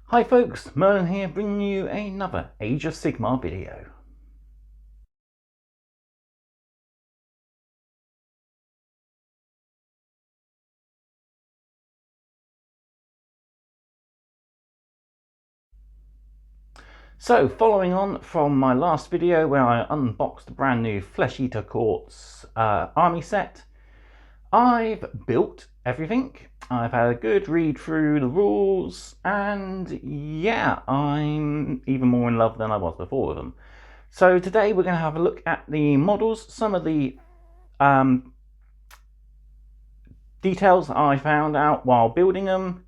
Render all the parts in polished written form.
Hi folks, Merlin here bringing you another Age of Sigmar video. So following on from my last video where I unboxed the brand new Flesh Eater Courts army set, I've built everything. I've had a good read through the rules and yeah, I'm even more in love than I was before with them. So today we're going to have a look at the models, some of the details I found out while building them,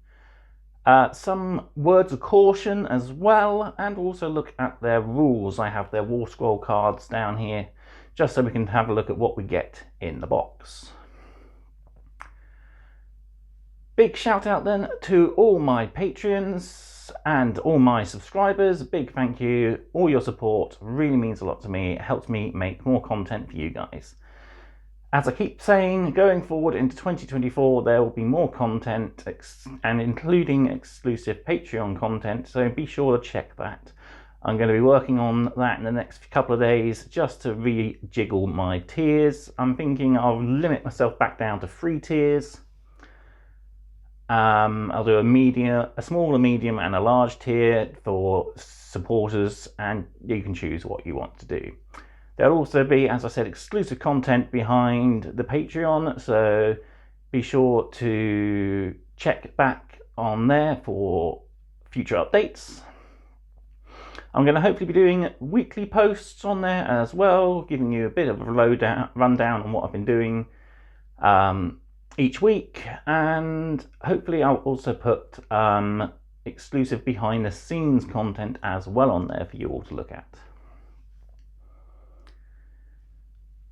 some words of caution as well, and also look at their rules. I have their War Scroll cards down here, just so we can have a look at what we get in the box. Big shout out then to all my Patreons and all my subscribers. Big thank you. All your support really means a lot to me. It helps me make more content for you guys. As I keep saying, going forward into 2024, there will be more content, and including exclusive Patreon content, so be sure to check that. I'm going to be working on that in the next couple of days, just to rejiggle my tiers. I'm thinking I'll limit myself back down to 3 tiers. I'll do a small, a medium, and a large tier for supporters, and you can choose what you want to do. There'll also be, as I said, exclusive content behind the Patreon, so be sure to check back on there for future updates. I'm going to hopefully be doing weekly posts on there as well, giving you a bit of a rundown on what I've been doing each week, and hopefully I'll also put exclusive behind the scenes content as well on there for you all to look at.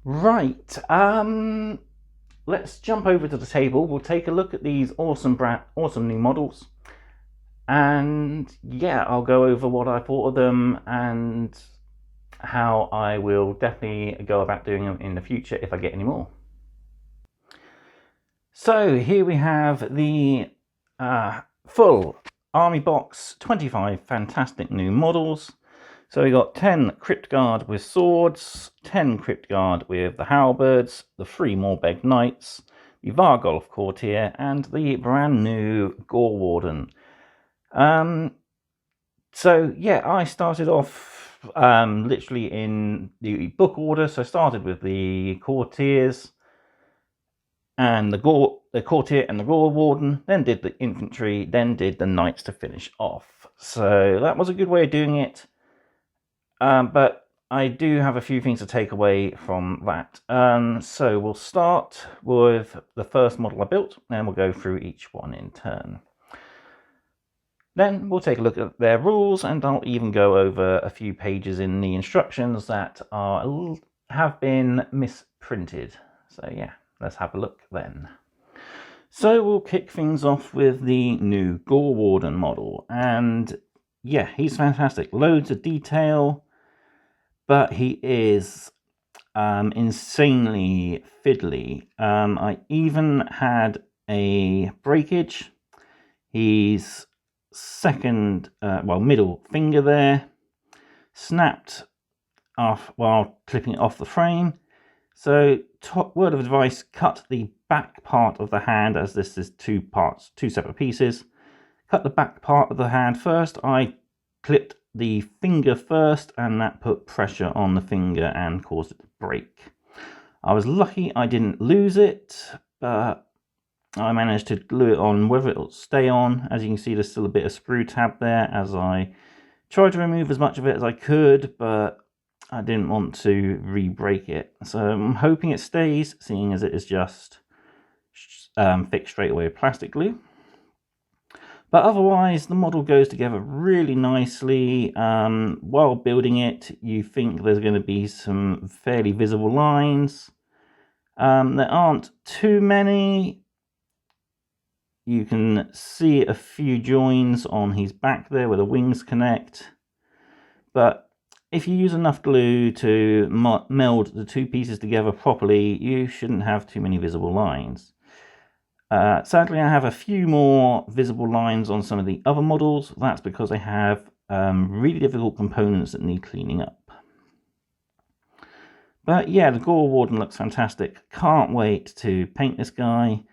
Right, let's jump over to the table. We'll take a look at these awesome new models, and yeah, I'll go over what I thought of them and how I will definitely go about doing them in the future if I get any more. So here we have the full army box, 25 fantastic new models. So we got 10 Crypt Guard with swords, 10 Crypt Guard with the halberds, the 3 Morbeg Knights, the Vargolf Courtier, and the brand new Gore Warden. So yeah, I started off literally in the book order. So I started with the Courtiers and the Courtier and the Gore Warden, then did the infantry, then did the Knights to finish off. So that was a good way of doing it. But I do have a few things to take away from that. So we'll start with the first model I built, and we'll go through each one in turn. Then we'll take a look at their rules, and I'll even go over a few pages in the instructions that have been misprinted. So yeah, let's have a look then. So we'll kick things off with the new Gore Warden model, and yeah, he's fantastic. Loads of detail, but he is insanely fiddly. I even had a breakage. He's middle finger there snapped off while clipping it off the frame. So top word of advice, cut the back part of the hand, as this is 2 parts, 2 separate pieces. Cut the back part of the hand first. I clipped the finger first, and that put pressure on the finger and caused it to break. I was lucky I didn't lose it, but I managed to glue it on. Whether it'll stay on, as you can see, there's still a bit of sprue tab there as I tried to remove as much of it as I could, but I didn't want to re-break it. So I'm hoping it stays, seeing as it is just fixed straight away with plastic glue. But otherwise, the model goes together really nicely. While building it, you think there's going to be some fairly visible lines. There aren't too many. You can see a few joins on his back there where the wings connect. But if you use enough glue to meld the 2 pieces together properly, you shouldn't have too many visible lines. Sadly, I have a few more visible lines on some of the other models. That's because I have really difficult components that need cleaning up. But yeah, the Gore Warden looks fantastic. Can't wait to paint this guy.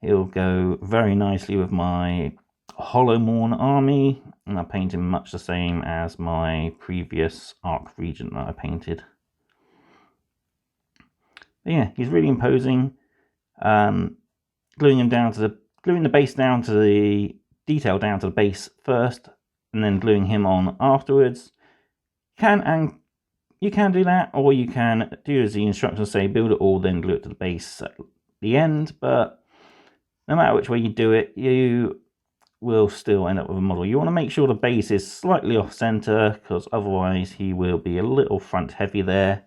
He'll go very nicely with my Hollowmorn army, and I paint him much the same as my previous Arc Regent that I painted. But yeah, he's really imposing. Gluing the base down to the detail down to the base first, and then gluing him on afterwards. You can do that, or you can do as the instructions say, build it all, then glue it to the base at the end. But no matter which way you do it, you will still end up with a model. You want to make sure the base is slightly off center, because otherwise he will be a little front heavy there.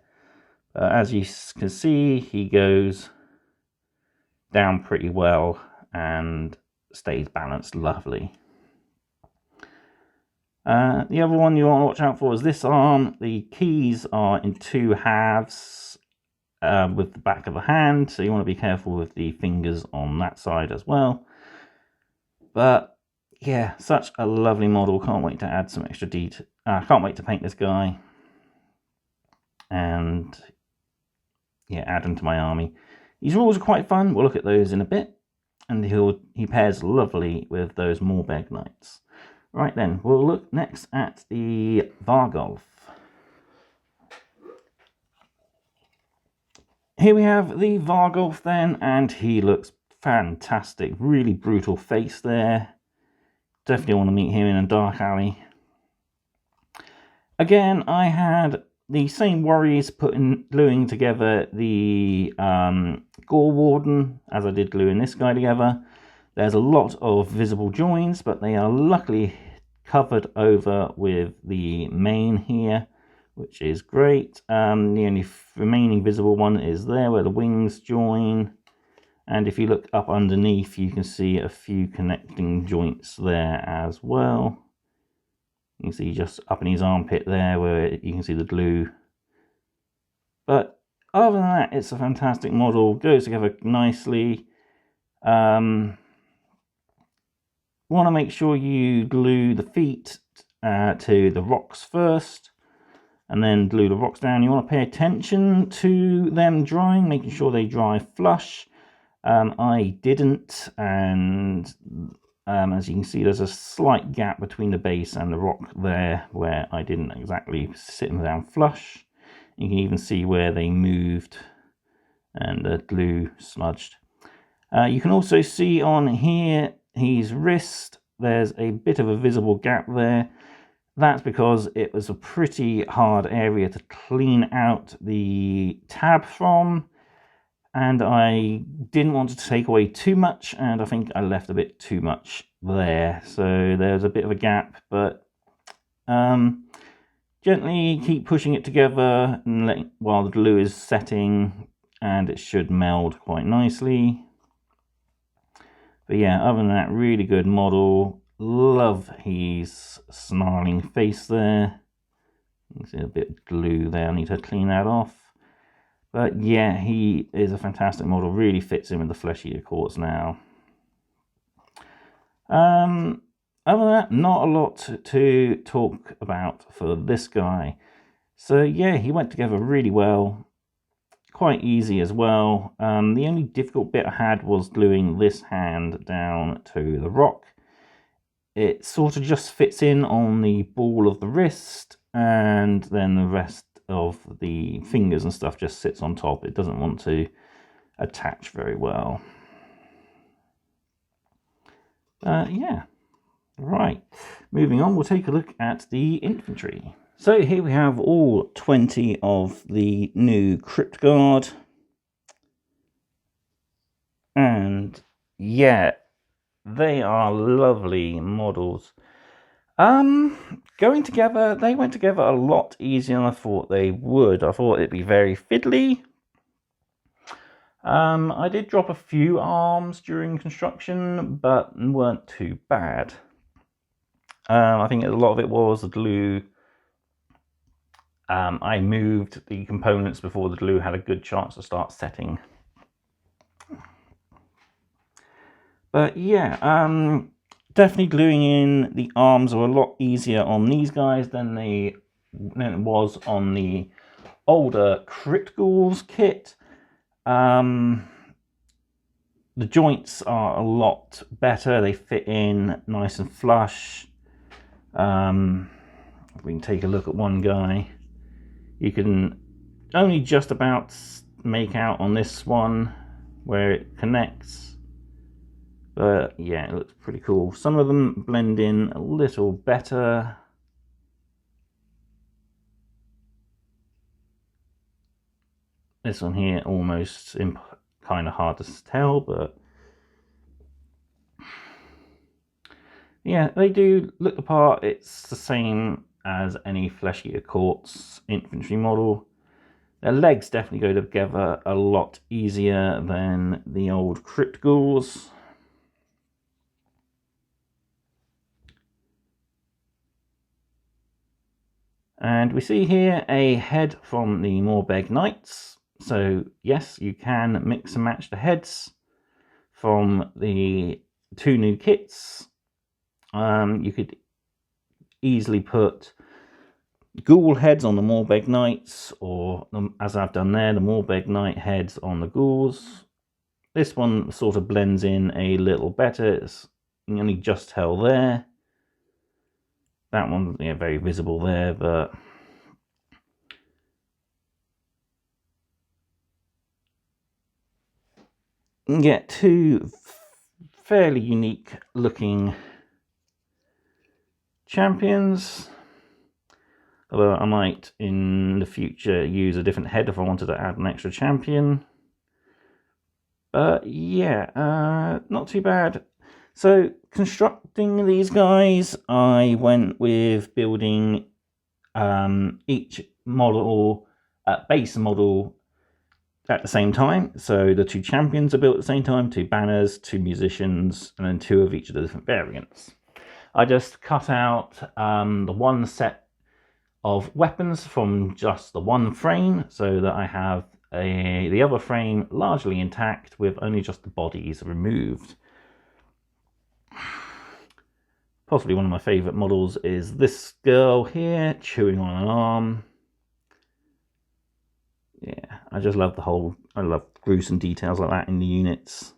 As you can see, he goes down pretty well and stays balanced lovely. The other one you want to watch out for is this arm. The keys are in 2 halves with the back of the hand, so you want to be careful with the fingers on that side as well. But yeah, such a lovely model. Can't wait to add some extra detail. Can't wait to paint this guy and yeah, add him to my army. These rules are quite fun. We'll look at those in a bit, and he pairs lovely with those Morbeg Knights. Right then, we'll look next at the Vargolf. Here we have the Vargolf then, and he looks fantastic. Really brutal face there. Definitely want to meet him in a dark alley. Again, I had the same worries gluing together the Gore Warden as I did gluing this guy together. There's a lot of visible joins, but they are luckily covered over with the main here, which is great. The only remaining visible one is there where the wings join. And if you look up underneath, you can see a few connecting joints there as well. You can see just up in his armpit there where you can see the glue. But other than that, it's a fantastic model. Goes together nicely. Want to make sure you glue the feet to the rocks first, and then glue the rocks down. You want to pay attention to them drying, making sure they dry flush. I didn't, and as you can see, there's a slight gap between the base and the rock there where I didn't exactly sit them down flush. You can even see where they moved and the glue smudged. You can also see on here his wrist, there's a bit of a visible gap there. That's because it was a pretty hard area to clean out the tab from, and I didn't want to take away too much, and I think I left a bit too much there. So there's a bit of a gap, but gently keep pushing it together and while the glue is setting, and it should meld quite nicely. But yeah, other than that, really good model. Love his snarling face there. You can see a bit of glue there. I need to clean that off. But yeah, he is a fantastic model. Really fits in with the Flesh Eater Courts now. Other than that, not a lot to talk about for this guy. So yeah, he went together really well. Quite easy as well. The only difficult bit I had was gluing this hand down to the rock. It sort of just fits in on the ball of the wrist, and then the rest of the fingers and stuff just sits on top. It doesn't want to attach very well. Yeah, right. Moving on, we'll take a look at the infantry. So here we have all 20 of the new Crypt Guard. And yeah, they are lovely models. Going together, they went together a lot easier than I thought they would. I thought it'd be very fiddly. I did drop a few arms during construction, but weren't too bad. I think a lot of it was the glue. I moved the components before the glue had a good chance to start setting. But yeah, definitely gluing in the arms are a lot easier on these guys than it was on the older Crit Ghouls kit. The joints are a lot better. They fit in nice and flush. We can take a look at one guy. You can only just about make out on this one where it connects. But yeah, it looks pretty cool. Some of them blend in a little better. This one here almost kind of hard to tell, but yeah, they do look the part. It's the same as any Flesh Eater Courts infantry model. Their legs definitely go together a lot easier than the old Crypt Ghouls. And we see here a head from the Morbeg Knights. So yes, you can mix and match the heads from the two new kits. You could easily put Ghoul heads on the Morbeg Knights, or as I've done there, the Morbeg Knight heads on the Ghouls. This one sort of blends in a little better. It's, you can only just tell there. That one, yeah, very visible there, but you can get two fairly unique looking champions. Although I might in the future use a different head if I wanted to add an extra champion. But yeah, not too bad. So constructing these guys, I went with building each model, base model at the same time. So the two champions are built at the same time, two banners, two musicians, and then two of each of the different variants. I just cut out the one set of weapons from just the one frame so that I have the other frame largely intact with only just the bodies removed. Possibly one of my favourite models is this girl here, chewing on an arm. Yeah, I just love I love gruesome details like that in the units.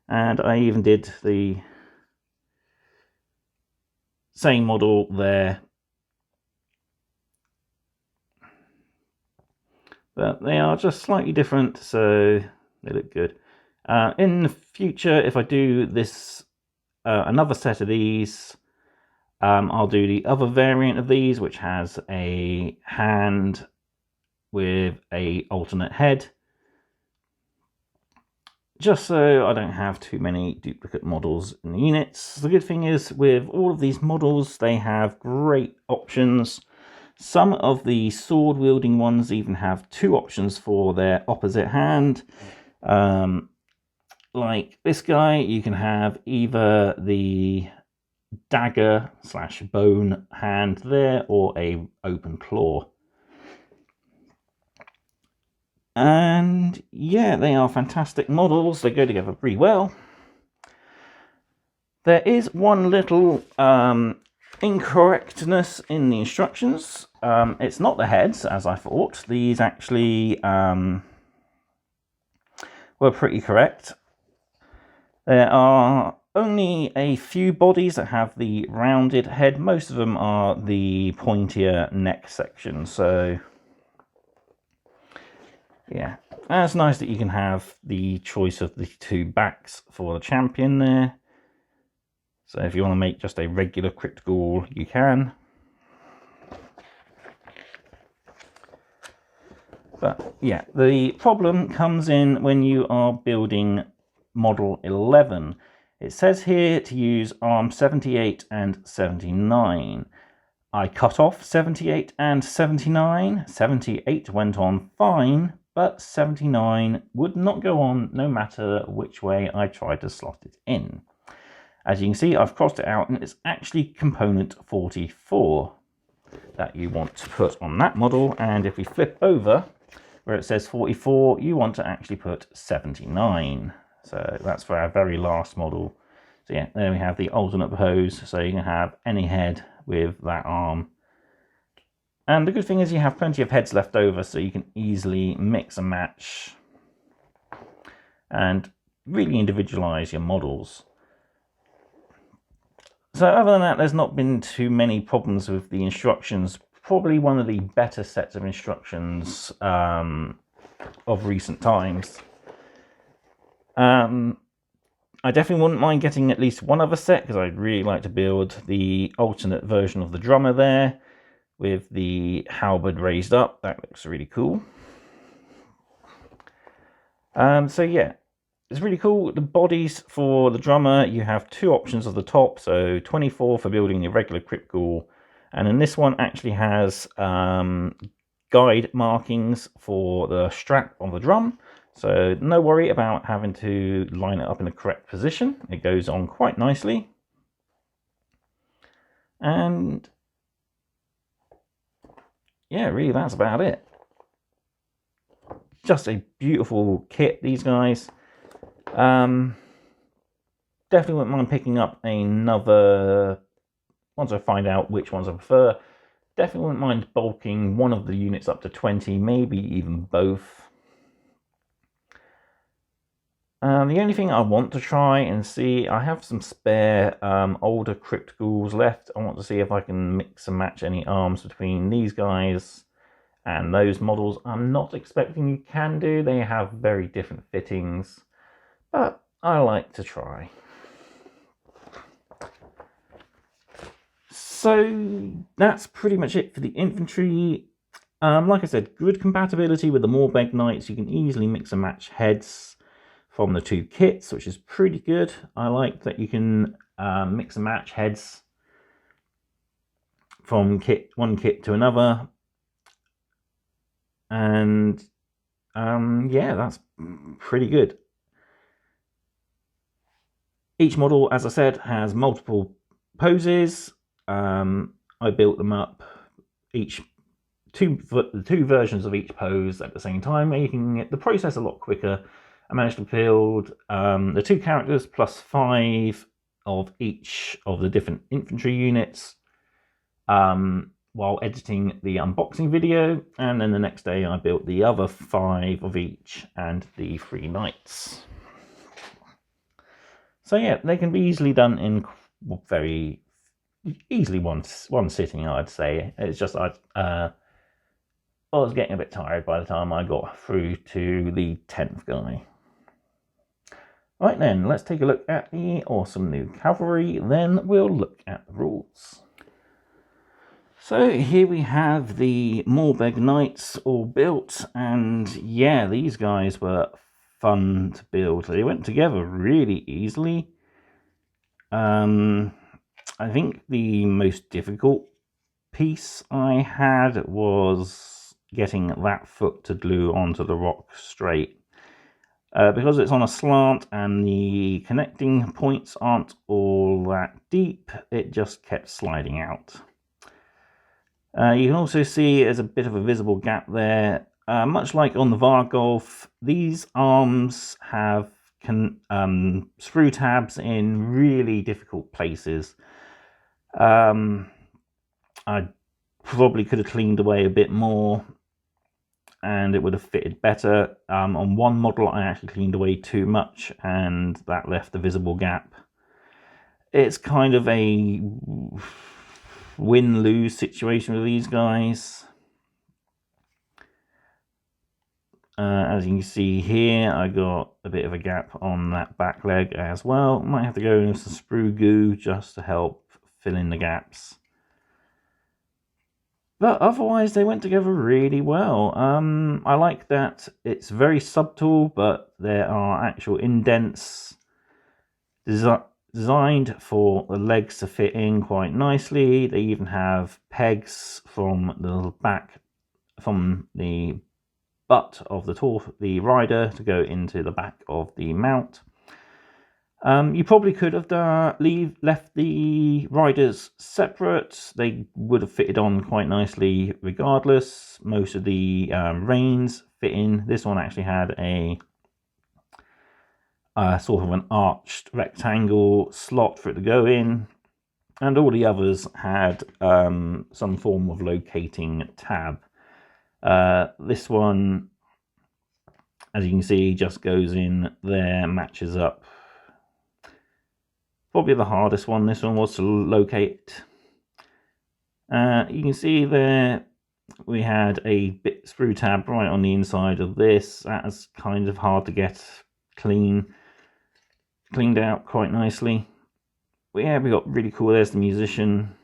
And I even did the same model there. But they are just slightly different, so they look good. In the future, if I do this, another set of these, I'll do the other variant of these, which has a hand with a alternate head, just so I don't have too many duplicate models in the units. The good thing is, with all of these models, they have great options. Some of the sword wielding ones even have two options for their opposite hand. Like this guy, you can have either the dagger / bone hand there or a open claw. And yeah, they are fantastic models. They go together pretty well. There is one little incorrectness in the instructions. It's not the heads, as I thought. These actually were pretty correct. There are only a few bodies that have the rounded head. Most of them are the pointier neck section. So yeah, that's nice that you can have the choice of the two backs for the champion there. So if you want to make just a regular Crypt Ghoul, you can. But yeah, the problem comes in when you are building Model 11. It says here to use arm 78 and 79. I cut off 78 and 79. 78 went on fine, but 79 would not go on no matter which way I tried to slot it in. As you can see, I've crossed it out and it's actually component 44 that you want to put on that model. And if we flip over where it says 44, you want to actually put 79. So that's for our very last model. So yeah, there we have the alternate pose, so you can have any head with that arm. And the good thing is you have plenty of heads left over, so you can easily mix and match and really individualize your models. So other than that, there's not been too many problems with the instructions. Probably one of the better sets of instructions of recent times. I definitely wouldn't mind getting at least one other set, because I'd really like to build the alternate version of the drummer there with the halberd raised up. That looks really cool. So yeah, it's really cool. The bodies for the drummer, you have two options of the top, so 24 for building the regular crypt ghoul, and then this one actually has guide markings for the strap on the drum, so no worry about having to line it up in the correct position. It goes on quite nicely. And yeah, really that's about it. Just a beautiful kit, these guys. Definitely wouldn't mind picking up another, once I find out which ones I prefer. Definitely wouldn't mind bulking one of the units up to 20, maybe even both. The only thing I want to try and see, I have some spare older crypt ghouls left. I want to see if I can mix and match any arms between these guys and those models. I'm not expecting you can do, they have very different fittings, but I like to try. So that's pretty much it for the infantry. Like I said, good compatibility with the Moorbeg Knights. You can easily mix and match heads from the two kits, which is pretty good. I like that you can mix and match heads from one kit to another. And yeah, that's pretty good. Each model, as I said, has multiple poses. I built them up, two versions of each pose at the same time, making the process a lot quicker. I managed to build the two characters plus 5 of each of the different infantry units while editing the unboxing video, and then the next day I built the other 5 of each and the 3 knights. So yeah, they can be easily done in very easily one sitting, I'd say. It's just I was getting a bit tired by the time I got through to the 10th guy. Right then, let's take a look at the awesome new cavalry, then we'll look at the rules. So here we have the Moorbeg Knights all built, and yeah, these guys were fun to build. They went together really easily. I think the most difficult piece I had was getting that foot to glue onto the rock straight. Because it's on a slant and the connecting points aren't all that deep, it just kept sliding out. You can also see there's a bit of a visible gap there. Much like on the Vargolf, these arms have screw tabs in really difficult places. I probably could have cleaned away a bit more and it would have fitted better. On one model I actually cleaned away too much and that left a visible gap. It's kind of a win-lose situation with these guys. As you can see here, I got a bit of a gap on that back leg as well. Might have to go in with some sprue goo just to help fill in the gaps. But otherwise, they went together really well. I like that it's very subtle, but there are actual indents designed for the legs to fit in quite nicely. They even have pegs from the back, from the butt of the rider to go into the back of the mount. You probably could have left the riders separate. They would have fitted on quite nicely regardless. Most of the reins fit in. This one actually had a sort of an arched rectangle slot for it to go in, and all the others had some form of locating tab. This one, as you can see, just goes in there, matches up. Probably the hardest one, this one was to locate. You can see there we had a bit screw tab right on the inside of this. That's kind of hard to get cleaned out quite nicely. But yeah, we got really cool. There's the musician.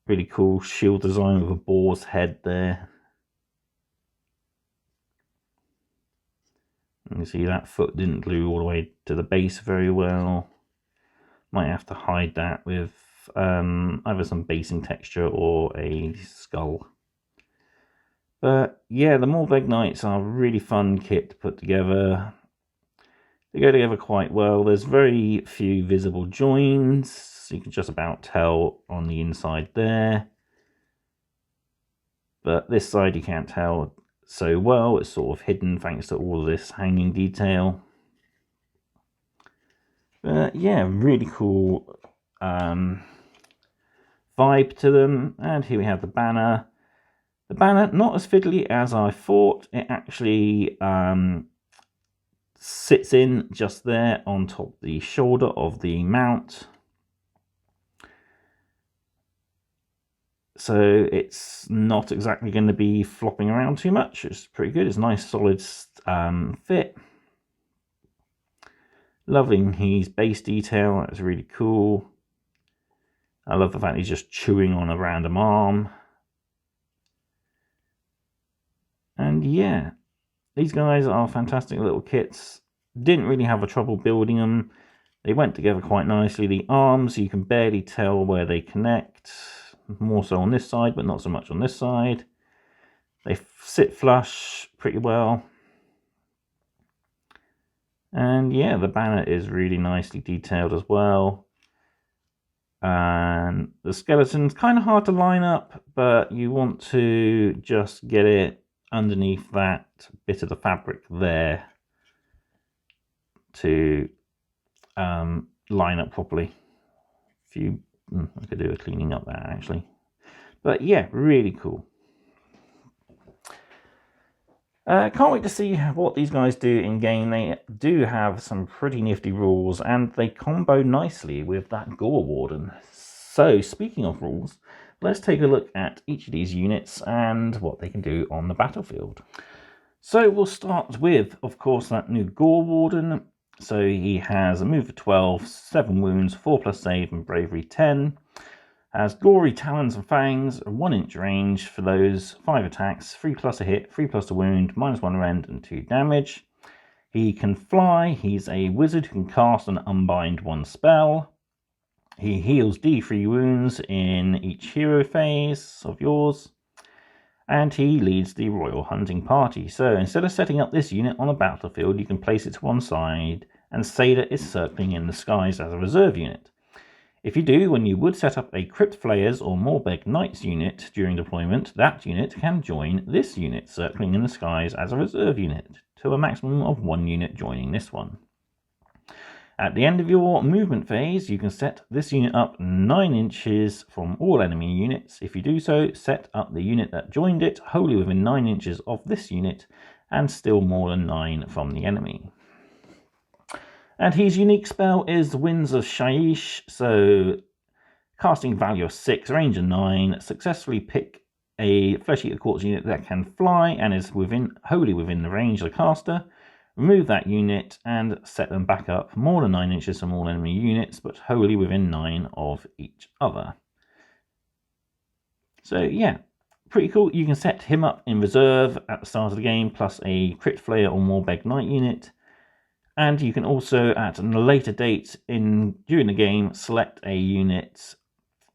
Really cool shield design with a boar's head there. You can see that foot didn't glue all the way to the base very well. Might have to hide that with either some basing texture or a skull. But yeah, the Morbeg Knights are a really fun kit to put together. They go together quite well. There's very few visible joins. You can just about tell on the inside there. But this side you can't tell so well. It's sort of hidden thanks to all of this hanging detail. But yeah, really cool vibe to them. And here we have the banner. The banner, not as fiddly as I thought. It actually sits in just there on top of the shoulder of the mount. So it's not exactly going to be flopping around too much. It's pretty good. It's a nice solid fit. Loving his base detail. That's really cool. I love the fact he's just chewing on a random arm. And yeah, these guys are fantastic little kits. Didn't really have a trouble building them. They went together quite nicely. The arms, you can barely tell where they connect. More so on this side, but not so much on this side. They sit flush pretty well. And yeah, the banner is really nicely detailed as well. And the skeleton's kind of hard to line up, but you want to just get it underneath that bit of the fabric there to line up properly. I could do a cleaning up there actually. But yeah, really cool. Can't wait to see what these guys do in game. They do have some pretty nifty rules, and they combo nicely with that Gore Warden. So speaking of rules, let's take a look at each of these units and what they can do on the battlefield. So we'll start with, of course, that new Gore Warden. So he has a move of 12, 7 wounds, 4+ save and bravery 10. Has gory talons and fangs, a 1-inch range for those, 5 attacks, 3+ a hit, 3+ a wound, -1 rend and 2 damage. He can fly. He's a wizard who can cast and unbind 1 spell. He heals D3 wounds in each hero phase of yours. And he leads the Royal Hunting Party. So instead of setting up this unit on a battlefield, you can place it to one side and say that it's circling in the skies as a reserve unit. If you do, when you would set up a Crypt Flayers or Morbeg Knights unit during deployment, that unit can join this unit circling in the skies as a reserve unit, to a maximum of 1 unit joining this one. At the end of your movement phase, you can set this unit up 9 inches from all enemy units. If you do so, set up the unit that joined it wholly within 9 inches of this unit, and still more than 9 from the enemy. And his unique spell is Winds of Shaiish, so casting value of 6, range of 9, successfully pick a Flesh Eater Quartz unit that can fly and is wholly within the range of the caster. Remove that unit and set them back up more than 9 inches from all enemy units, but wholly within 9 of each other. So yeah, pretty cool. You can set him up in reserve at the start of the game, plus a Crypt Flayer or Morbeg Knight unit. And you can also, at a later date during the game, select a unit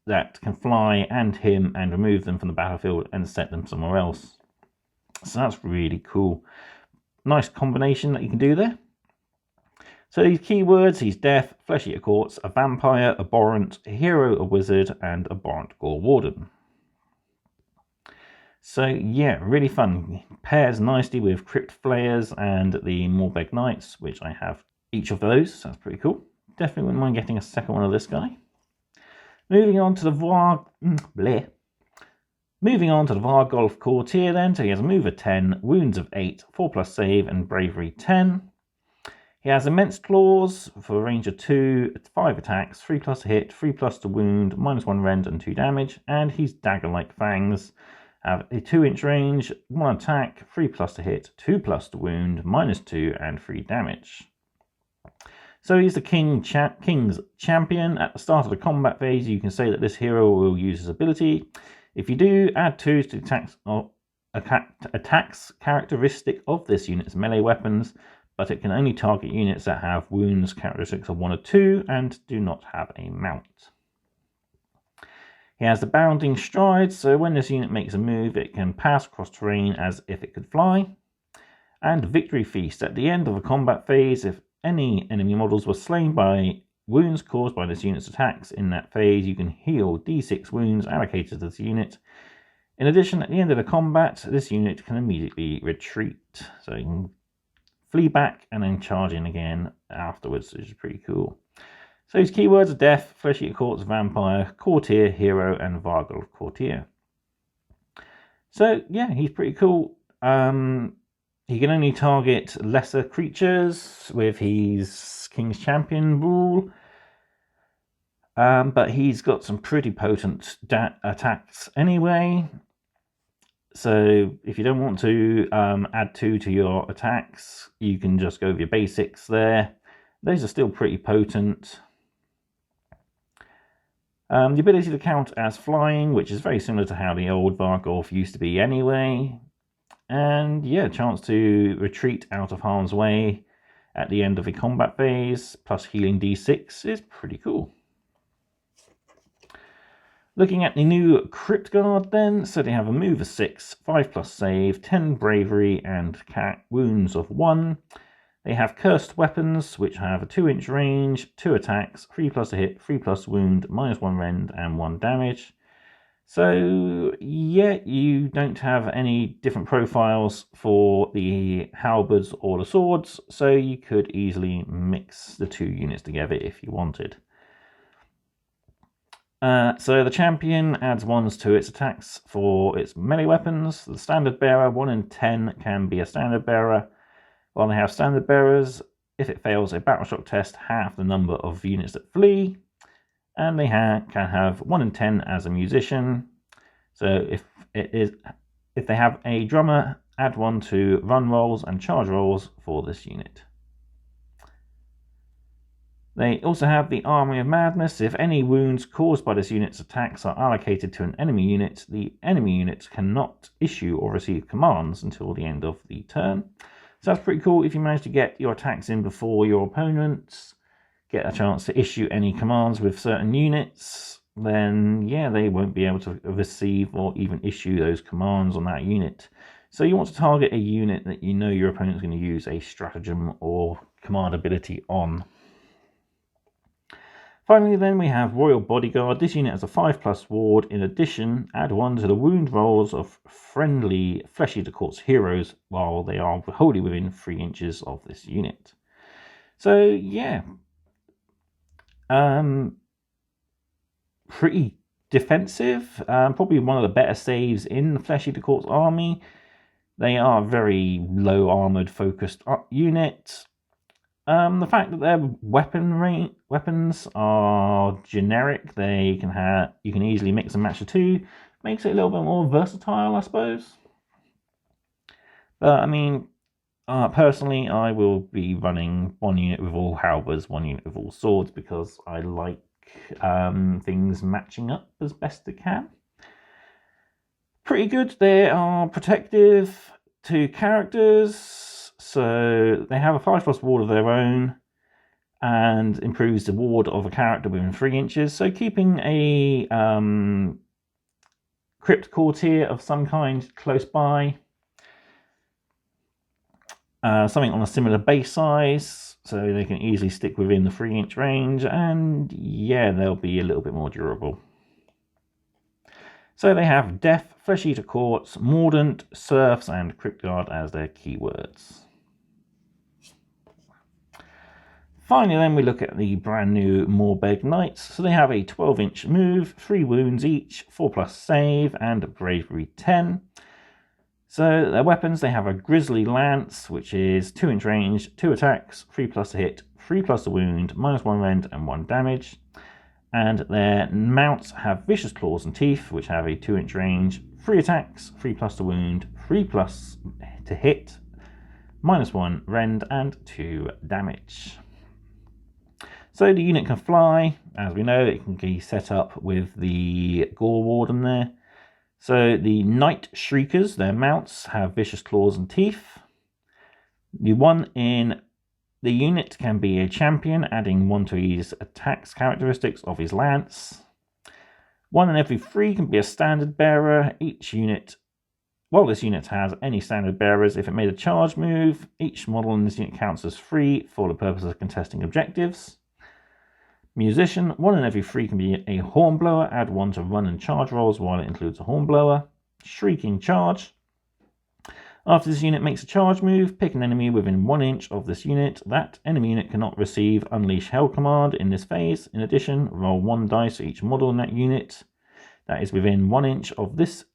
that can fly and him and remove them from the battlefield and set them somewhere else. So that's really cool. Nice combination that you can do there. So these keywords, he's Death, Flesh Eater Quartz, a Vampire, a Abhorrent, a Hero, a Wizard, and a Abhorrent Gore Warden. So yeah, really fun. Pairs nicely with Crypt Flayers and the Morbeg Knights, which I have each of those. So that's pretty cool. Definitely wouldn't mind getting a second one of this guy. Moving on to the Vargolf Courtier then. So he has a move of 10, wounds of 8, 4+ save, and bravery 10. He has immense claws for a range of 2, 5 attacks, 3+ to hit, 3+ to wound, -1 rend, and 2 damage. And he's dagger-like fangs. Have a 2-inch range, 1 attack, 3+ to hit, 2+ to wound, -2, and 3 damage. So he's the King's Champion. At the start of the combat phase, you can say that this hero will use his ability. If you do, add 2 to the attacks characteristic of this unit's melee weapons, but it can only target units that have wounds characteristics of 1 or 2 and do not have a mount. He has the bounding stride, so when this unit makes a move, it can pass across terrain as if it could fly. And victory feast. At the end of a combat phase, if any enemy models were slain by wounds caused by this unit's attacks in that phase, you can heal D6 wounds allocated to this unit. In addition, at the end of the combat, this unit can immediately retreat. So you can flee back and then charge in again afterwards, which is pretty cool. So his keywords are Death, Flesh Eater Corpse, Vampire, Courtier, Hero, and Vargolf Courtier. So yeah, he's pretty cool. He can only target lesser creatures with his King's Champion rule. But he's got some pretty potent attacks anyway. So if you don't want to add 2 to your attacks, you can just go with your basics there. Those are still pretty potent. The ability to count as flying, which is very similar to how the old Vargolf used to be anyway. And yeah, chance to retreat out of harm's way at the end of a combat phase, plus healing D6 is pretty cool. Looking at the new Crypt Guard then, so they have a move of 6, 5+ save, 10 bravery, and wounds of 1. They have cursed weapons, which have a 2-inch range, 2 attacks, 3+ to hit, 3+ wound, -1 rend, and 1 damage. So yeah, you don't have any different profiles for the halberds or the swords, so you could easily mix the 2 units together if you wanted. So the champion adds 1s to its attacks for its melee weapons. The standard bearer, 1 in 10, can be a standard bearer. While they have standard bearers, if it fails a battle shock test, half the number of units that flee. And they can have 1 in 10 as a musician. So if they have a drummer, add 1 to run rolls and charge rolls for this unit. They also have the Army of Madness. If any wounds caused by this unit's attacks are allocated to an enemy unit, the enemy unit cannot issue or receive commands until the end of the turn. So that's pretty cool. If you manage to get your attacks in before your opponents get a chance to issue any commands with certain units, then yeah, they won't be able to receive or even issue those commands on that unit. So you want to target a unit that you know your opponent is going to use a stratagem or command ability on. Finally then, we have Royal Bodyguard. This unit has a 5+ ward. In addition, add 1 to the wound rolls of friendly Flesh Eater Corpse heroes while they are wholly within 3 inches of this unit. So yeah, pretty defensive. Probably one of the better saves in the Flesh Eater Corpse army. They are a very low armored focused unit. The fact that their weapons are generic, you can easily mix and match the 2, makes it a little bit more versatile, I suppose. But I mean, personally, I will be running 1 unit with all halberds, 1 unit with all swords, because I like things matching up as best they can. Pretty good. They are protective to characters. So they have a 5+ ward of their own and improves the ward of a character within 3 inches. So keeping a Crypt Courtier of some kind close by, something on a similar base size, so they can easily stick within the 3-inch range, and yeah, they'll be a little bit more durable. So they have Death, Flesh Eater Courts, Mordant, Serfs, and Cryptguard as their keywords. Finally, then we look at the brand new Morbeg Knights. So they have a 12-inch move, 3 wounds each, 4+ save, and Bravery 10. So their weapons, they have a Grizzly Lance, which is 2-inch range, 2 attacks, 3+ a hit, 3+ a wound, -1 rend, and 1 damage. And their mounts have Vicious Claws and Teeth, which have a 2-inch range, 3 attacks, 3+ a wound, 3+ to hit, -1 rend, and 2 damage. So the unit can fly. As we know, it can be set up with the Gore Warden there. So the Night Shriekers, their mounts, have Vicious Claws and Teeth. The one in the unit can be a champion, adding 1 to his attacks characteristics of his lance. 1 in every 3 can be a standard bearer. Each unit, while this unit has any standard bearers, if it made a charge move, each model in this unit counts as free for the purpose of contesting objectives. Musician, 1 in every 3 can be a Hornblower, add 1 to run and charge rolls while it includes a Hornblower. Shrieking Charge. After this unit makes a charge move, pick an enemy within 1 inch of this unit. That enemy unit cannot receive Unleash Hell command in this phase. In addition, roll 1 dice for each model in that unit that is within 1 inch of this.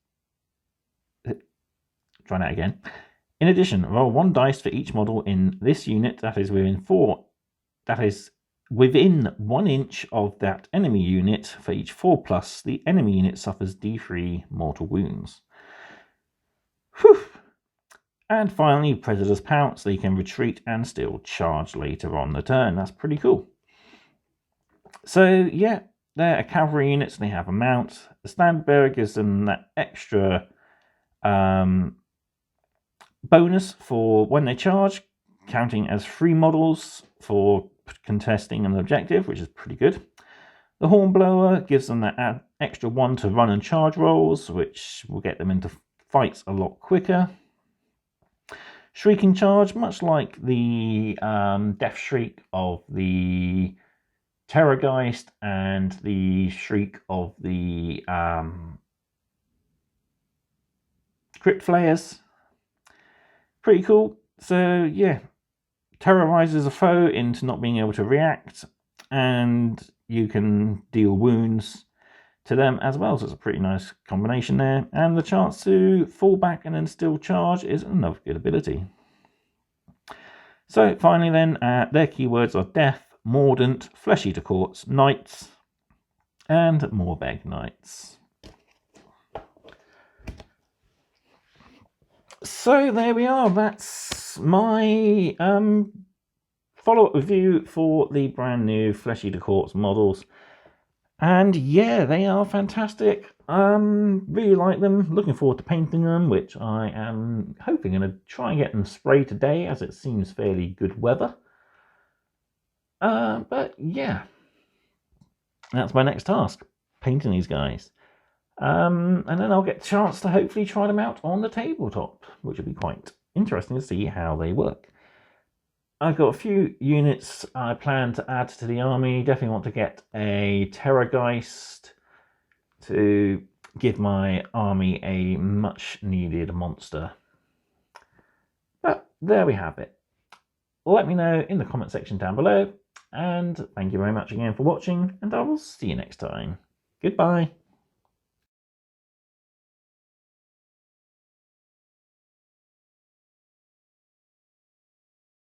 Try that again. In addition, roll 1 dice for each model in this unit that is within 1 inch of that enemy unit. For each 4+, the enemy unit suffers D3 mortal wounds. Whew. And finally, Predator's Pounce. They can retreat and still charge later on the turn. That's pretty cool. So yeah, they're cavalry units. They have a mount. The standard bearer gives them that extra bonus for when they charge, counting as 3 models for contesting an objective, which is pretty good. The Hornblower gives them that extra 1 to run and charge rolls, which will get them into fights a lot quicker. Shrieking Charge, much like the Death Shriek of the Terrorgeist and the Shriek of the Crypt Flayers. Pretty cool. So yeah, terrorizes a foe into not being able to react, and you can deal wounds to them as well. So it's a pretty nice combination there. And the chance to fall back and then still charge is another good ability. So finally then, their keywords are Death, Mordant, Flesh Eater Courts, Knights, and Morbeg Knights. So there we are. That's my follow-up review for the brand new Flesh Eater Courts models. And yeah, they are fantastic. Really like them. Looking forward to painting them, which I am hoping going to try and get them sprayed today, as it seems fairly good weather. But yeah, that's my next task, painting these guys. And then I'll get a chance to hopefully try them out on the tabletop, which will be quite interesting to see how they work. I've got a few units I plan to add to the army. Definitely want to get a Terrorgeist to give my army a much needed monster. But there we have it. Let me know in the comment section down below. And thank you very much again for watching, and I will see you next time. Goodbye.